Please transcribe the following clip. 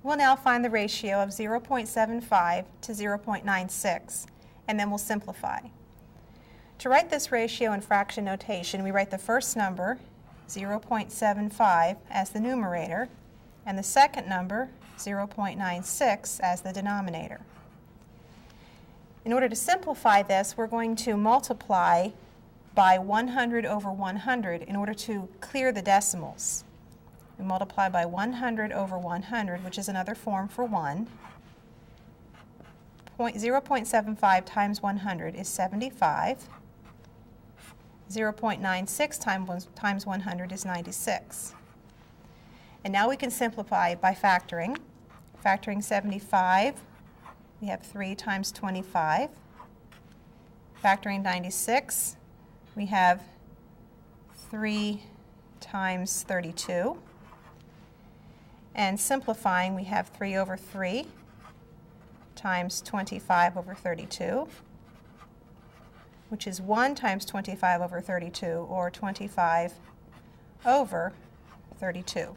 We'll now find the ratio of 0.75 to 0.96, and then we'll simplify. To write this ratio in fraction notation, we write the first number, 0.75, as the numerator, and the second number, 0.96, as the denominator. In order to simplify this, we're going to multiply by 100 over 100 in order to clear the decimals. We multiply by 100 over 100, which is another form for 1. 0.75 times 100 is 75. 0.96 times 100 is 96. And now we can simplify by factoring. Factoring 75, we have 3 times 25. Factoring 96, we have 3 times 32. And simplifying, we have 3 over 3 times 25 over 32, which is 1 times 25 over 32, or 25 over 32.